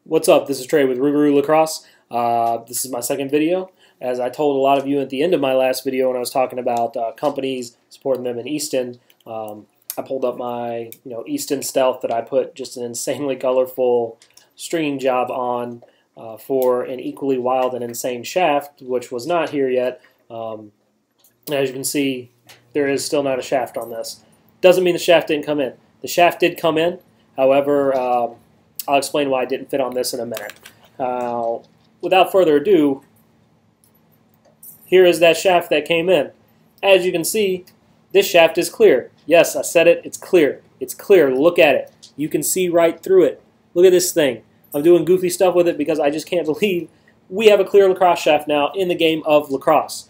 What's up? This is Trey with Rougarou Lacrosse. This is my second video. As I told a lot of you at the end of my last video when I was talking about companies, supporting them in Easton, I pulled up my Easton Stealth that I put just an insanely colorful stringing job on for an equally wild and insane shaft, which was not here yet. As you can see, there is still not a shaft on this. Doesn't mean the shaft didn't come in. The shaft did come in, however, I'll explain why it didn't fit on this in a minute. Without further ado, here is that shaft that came in. As you can see, this shaft is clear. Yes, I said it, it's clear. It's clear, look at it. You can see right through it. Look at this thing. I'm doing goofy stuff with it because I just can't believe we have a clear lacrosse shaft now in the game of lacrosse.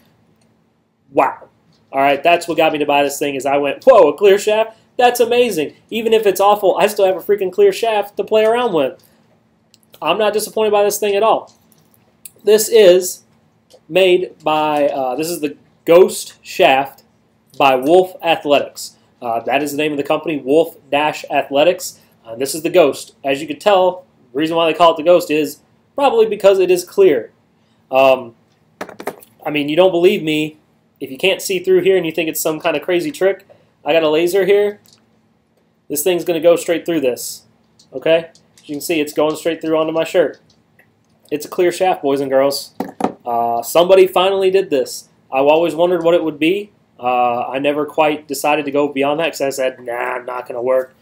Wow. Alright, that's what got me to buy this thing is I went, whoa, a clear shaft? That's amazing. Even if it's awful, I still have a freaking clear shaft to play around with. I'm not disappointed by this thing at all. This is made by, this is the Ghost Shaft by Wolf Athletics. That is the name of the company, Wolf-Athletics. This is the Ghost. As you can tell, the reason why they call it the Ghost is probably because it is clear. I mean, you don't believe me. If you can't see through here and you think it's some kind of crazy trick, I got a laser here. This thing's going to go straight through this. Okay? As you can see, it's going straight through onto my shirt. It's a clear shaft, boys and girls. Somebody finally did this. I've always wondered what it would be. I never quite decided to go beyond that because I said, nah, not going to work.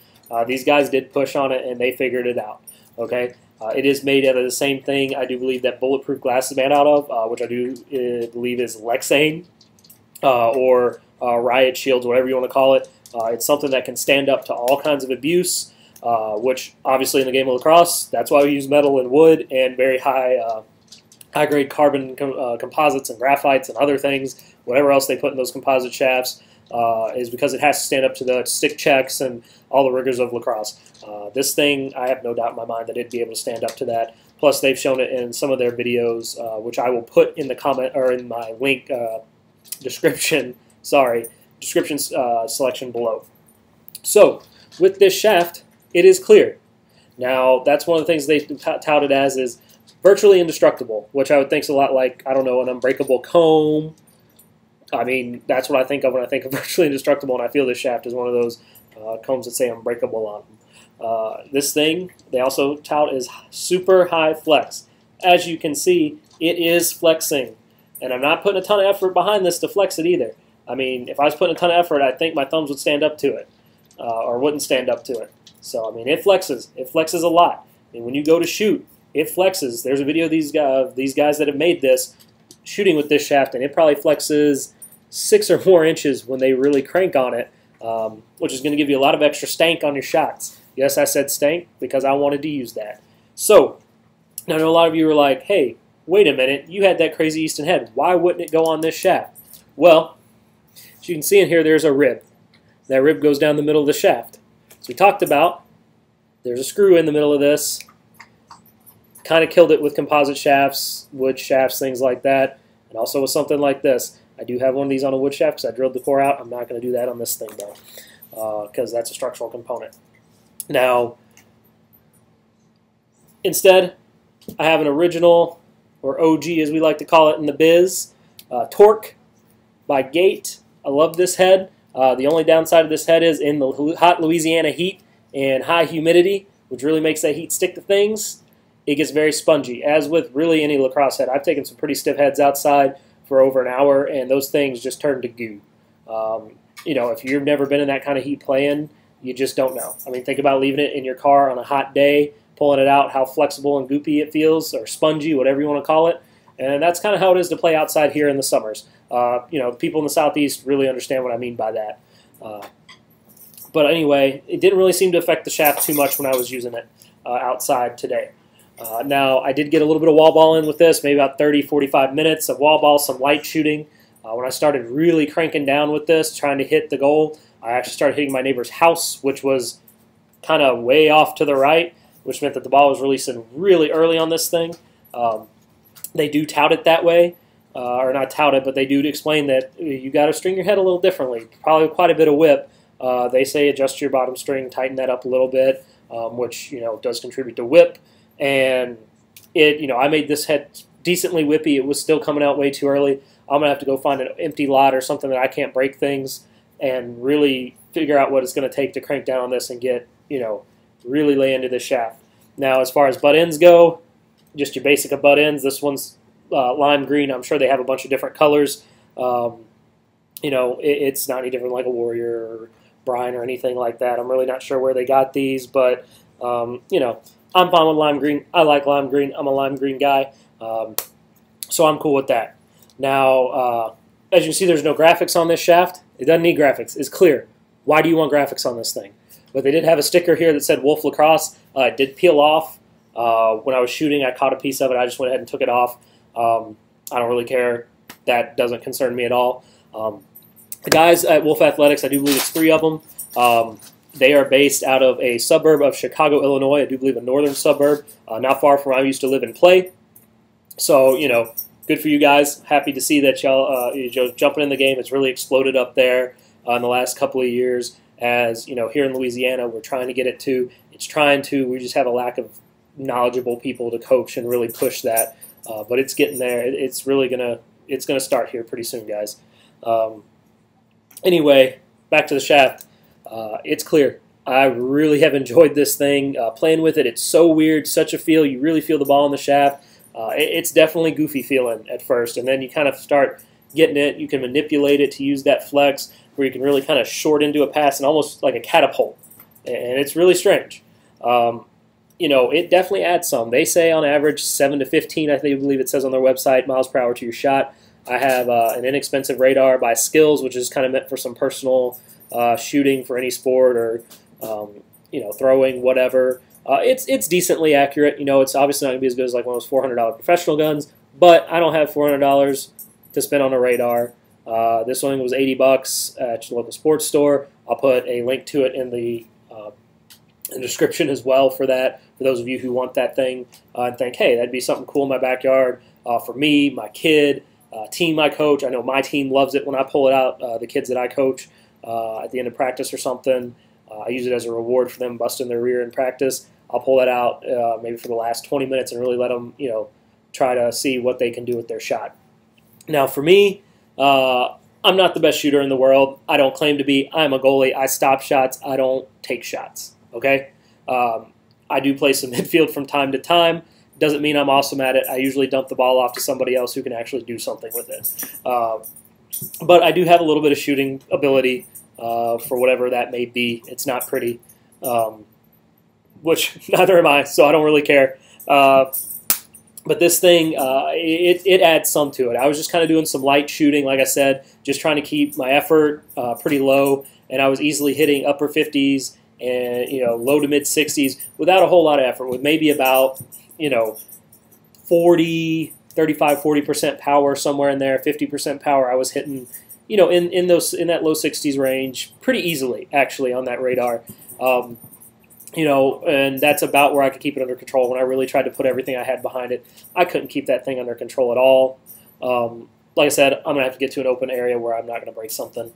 These guys did push on it and they figured it out. Okay? It is made out of the same thing I do believe that bulletproof glass is made out of, which I do believe is Lexane or riot shields, whatever you want to call it. It's something that can stand up to all kinds of abuse, which obviously in the game of lacrosse, that's why we use metal and wood and very high-grade carbon composites and graphites and other things. Whatever else they put in those composite shafts is because it has to stand up to the stick checks and all the rigors of lacrosse. This thing, I have no doubt in my mind that it'd be able to stand up to that. Plus, they've shown it in some of their videos, which I will put in the comment or in my link description. Sorry. Description selection below. So, with this shaft, it is clear. Now, that's one of the things they touted as is virtually indestructible, which I would think is a lot like, I don't know, an unbreakable comb. I mean, that's what I think of when I think of virtually indestructible, and I feel this shaft is one of those combs that say unbreakable on them. This thing, they also tout is super high flex. As you can see, it is flexing, and I'm not putting a ton of effort behind this to flex it either. I mean, if I was putting a ton of effort, I think my thumbs would stand up to it, or wouldn't stand up to it. So, I mean, it flexes. It flexes a lot. I mean, when you go to shoot, it flexes. There's a video of these guys that have made this, shooting with this shaft, and it probably flexes 6 or more inches when they really crank on it, which is going to give you a lot of extra stank on your shots. Yes, I said stank because I wanted to use that. So, I know a lot of you are like, hey, wait a minute, you had that crazy Easton head. Why wouldn't it go on this shaft? Well, as you can see in here, there's a rib. That rib goes down the middle of the shaft. So we talked about, there's a screw in the middle of this. Kind of killed it with composite shafts, wood shafts, things like that. And also with something like this. I do have one of these on a wood shaft because I drilled the core out. I'm not going to do that on this thing though, because that's a structural component. Now, instead, I have an original, or OG as we like to call it in the biz, Torque by Gate. I love this head. The only downside of this head is in the hot Louisiana heat and high humidity, which really makes that heat stick to things, it gets very spongy, as with really any lacrosse head. I've taken some pretty stiff heads outside for over an hour, and those things just turn to goo. You know, if you've never been in that kind of heat playing, you just don't know. I mean, think about leaving it in your car on a hot day, pulling it out, how flexible and goopy it feels, or spongy, whatever you want to call it. And that's kind of how it is to play outside here in the summers. You know, people in the southeast really understand what I mean by that. But anyway, it didn't really seem to affect the shaft too much when I was using it outside today. Now, I did get a little bit of wall ball in with this, maybe about 30, 45 minutes of wall ball, some light shooting. When I started really cranking down with this, trying to hit the goal, I actually started hitting my neighbor's house, which was kind of way off to the right, which meant that the ball was releasing really early on this thing. They do tout it that way, or not tout it, but they do explain that you got to string your head a little differently, probably quite a bit of whip. They say adjust your bottom string, tighten that up a little bit, which does contribute to whip. and I made this head decently whippy. It was still coming out way too early. I'm gonna have to go find an empty lot or something that I can't break things, and really figure out what it's gonna take to crank down on this and get really lay into the shaft. Now, as far as butt ends go, just your basic of butt ends. This one's lime green. I'm sure they have a bunch of different colors. It's not any different like a Warrior or Brian or anything like that. I'm really not sure where they got these, but I'm fine with lime green. I like lime green. I'm a lime green guy, so I'm cool with that. Now, as you can see, there's no graphics on this shaft. It doesn't need graphics. It's clear. Why do you want graphics on this thing? But they did have a sticker here that said Wolf Lacrosse. It did peel off. When I was shooting, I caught a piece of it. I just went ahead and took it off. I don't really care. That doesn't concern me at all. The guys at Wolf Athletics, I do believe it's 3 of them. They are based out of a suburb of Chicago, Illinois. I do believe a northern suburb, not far from where I used to live and play. So, good for you guys. Happy to see that y'all jumping in the game. It's really exploded up there in the last couple of years. As here in Louisiana, we're trying to get it to. It's trying to. We just have a lack of knowledgeable people to coach and really push that. But it's getting there. It's really gonna start here pretty soon, guys. Anyway, back to the shaft. It's clear. I really have enjoyed this thing. Playing with it, it's so weird, such a feel. You really feel the ball in the shaft. It's definitely goofy feeling at first, and then you kind of start getting it. You can manipulate it to use that flex where you can really kind of short into a pass and almost like a catapult, and it's really strange. It definitely adds some. They say on average 7 to 15, I believe it says on their website, miles per hour to your shot. I have an inexpensive radar by SKILZ, which is kind of meant for some personal shooting for any sport or throwing, whatever. It's decently accurate. It's obviously not going to be as good as like one of those $400 professional guns, but I don't have $400 to spend on a radar. This one was $80 at your local sports store. I'll put a link to it in the description as well for that, for those of you who want that thing and think, hey, that'd be something cool in my backyard for me, my kid, team I coach. I know my team loves it when I pull it out, the kids that I coach at the end of practice or something. I use it as a reward for them busting their rear in practice. I'll pull that out maybe for the last 20 minutes and really let them, try to see what they can do with their shot. Now, for me, I'm not the best shooter in the world. I don't claim to be. I'm a goalie. I stop shots. I don't take shots. Okay? I do play some midfield from time to time. Doesn't mean I'm awesome at it. I usually dump the ball off to somebody else who can actually do something with it. But I do have a little bit of shooting ability for whatever that may be. It's not pretty, which neither am I, so I don't really care. But this thing, it adds some to it. I was just kind of doing some light shooting, like I said, just trying to keep my effort pretty low, and I was easily hitting upper 50s and low to mid 60s without a whole lot of effort, with maybe about 35-40% power somewhere in there, 50% power. I was hitting in that low 60s range pretty easily actually on that radar. And that's about where I could keep it under control. When I really tried to put everything I had behind it, I couldn't keep that thing under control at all. Like I said, I'm going to have to get to an open area where I'm not going to break something.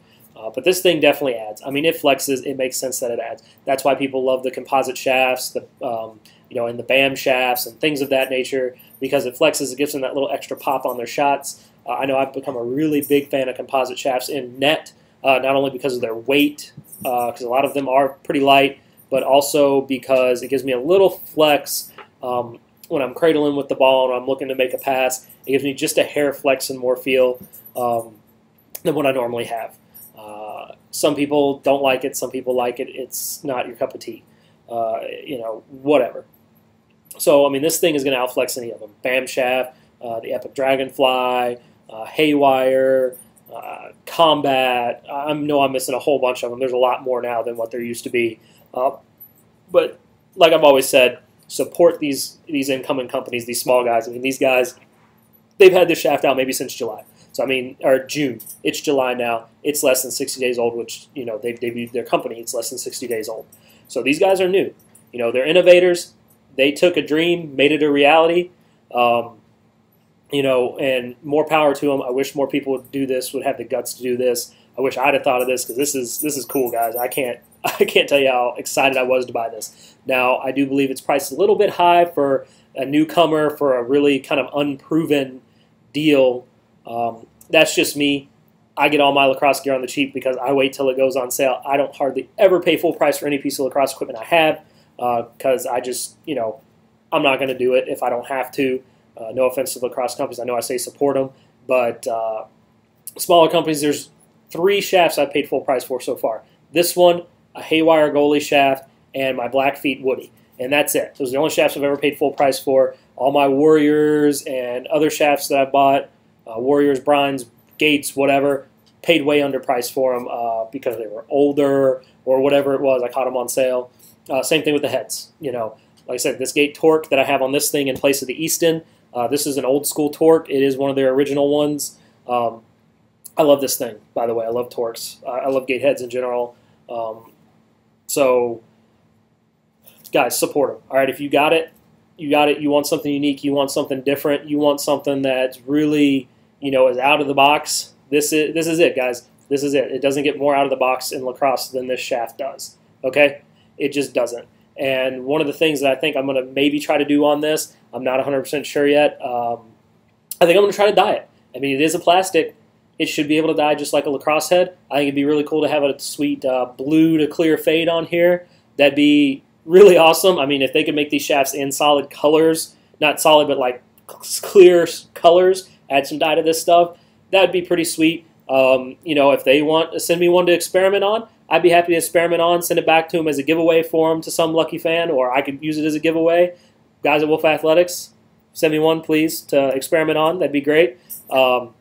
But this thing definitely adds. I mean, it flexes. It makes sense that it adds. That's why people love the composite shafts, and the BAM shafts and things of that nature, because it flexes. It gives them that little extra pop on their shots. I know I've become a really big fan of composite shafts in net, not only because of their weight, because a lot of them are pretty light, but also because it gives me a little flex when I'm cradling with the ball and I'm looking to make a pass. It gives me just a hair flex and more feel than what I normally have. Some people don't like it. Some people like it. It's not your cup of tea. Whatever. So, I mean, this thing is going to outflex any of them. BAM shaft, the Epic Dragonfly, Haywire, Combat. I know I'm missing a whole bunch of them. There's a lot more now than what there used to be. But like I've always said, support these incoming companies, these small guys. I mean, these guys, they've had this shaft out maybe since July. So, I mean, or June. It's July now. It's less than 60 days old, which, they've debuted their company. It's less than 60 days old. So these guys are new. They're innovators. They took a dream, made it a reality. And more power to them. I wish more people would do this, would have the guts to do this. I wish I'd have thought of this, because this is cool, guys. I I can't tell you how excited I was to buy this. Now, I do believe it's priced a little bit high for a newcomer, for a really kind of unproven deal. That's just me. I get all my lacrosse gear on the cheap because I wait till it goes on sale. I don't hardly ever pay full price for any piece of lacrosse equipment I have because I just, I'm not going to do it if I don't have to. No offense to lacrosse companies. I know I say support them, but smaller companies, there's 3 shafts I've paid full price for so far. This one, a Haywire goalie shaft, and my Blackfeet Woody. And that's it. Those are the only shafts I've ever paid full price for. All my Warriors and other shafts that I bought, Warriors, Brines, Gates, whatever, paid way underpriced for them because they were older or whatever it was. I caught them on sale. Same thing with the heads. Like I said, this Gate torque that I have on this thing in place of the Easton, this is an old school torque. It is one of their original ones. I love this thing, by the way. I love torques. I love Gate heads in general. So, guys, support them. All right, if you got it, you got it. You want something unique. You want something different. You want something that's really, is out of the box. This is it, guys. This is it. It doesn't get more out of the box in lacrosse than this shaft does. Okay? It just doesn't. And one of the things that I think I'm going to maybe try to do on this, I'm not 100% sure yet, I think I'm going to try to dye it. I mean, it is a plastic. It should be able to dye just like a lacrosse head. I think it'd be really cool to have a sweet blue to clear fade on here. That'd be really awesome. I mean, if they could make these shafts in solid colors, not solid, but like clear colors, add some dye to this stuff, that'd be pretty sweet. If they want to send me one to experiment on, I'd be happy to experiment on, send it back to them as a giveaway for them to some lucky fan, or I could use it as a giveaway. Guys at Wolf Athletics, send me one, please, to experiment on. That'd be great. But,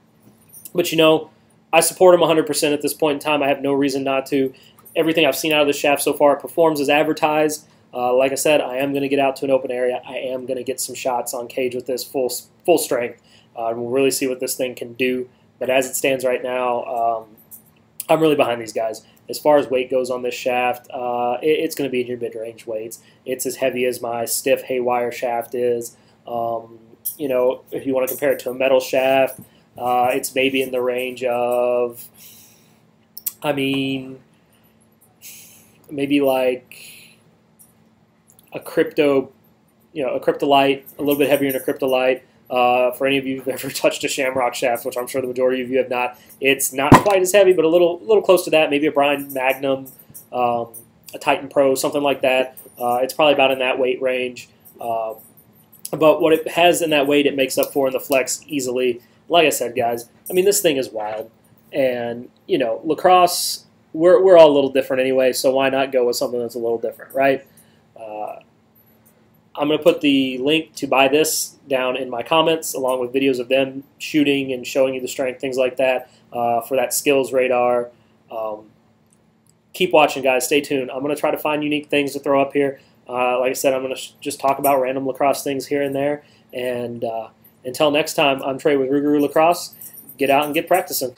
I support them 100% at this point in time. I have no reason not to. Everything I've seen out of the shaft so far performs as advertised. Like I said, I am going to get out to an open area. I am going to get some shots on cage with this full strength. We'll really see what this thing can do. But as it stands right now, I'm really behind these guys. As far as weight goes on this shaft, it's going to be in your mid-range weights. It's as heavy as my stiff Haywire shaft is. If you want to compare it to a metal shaft, it's maybe in the range of, maybe like a crypto, a Kryptolite, a little bit heavier than a Kryptolite. For any of you who've ever touched a Shamrock shaft, which I'm sure the majority of you have not, it's not quite as heavy, but a little close to that. Maybe a Brine Magnum, a Titan Pro, something like that. It's probably about in that weight range. But what it has in that weight, it makes up for in the flex easily. Like I said, guys, this thing is wild. And, lacrosse, we're all a little different anyway, so why not go with something that's a little different, right? I'm going to put the link to buy this down in my comments, along with videos of them shooting and showing you the strength, things like that, for that SKILZ Radar. Keep watching, guys. Stay tuned. I'm going to try to find unique things to throw up here. Like I said, I'm going to just talk about random lacrosse things here and there. And until next time, I'm Trey with Rougarou Lacrosse. Get out and get practicing.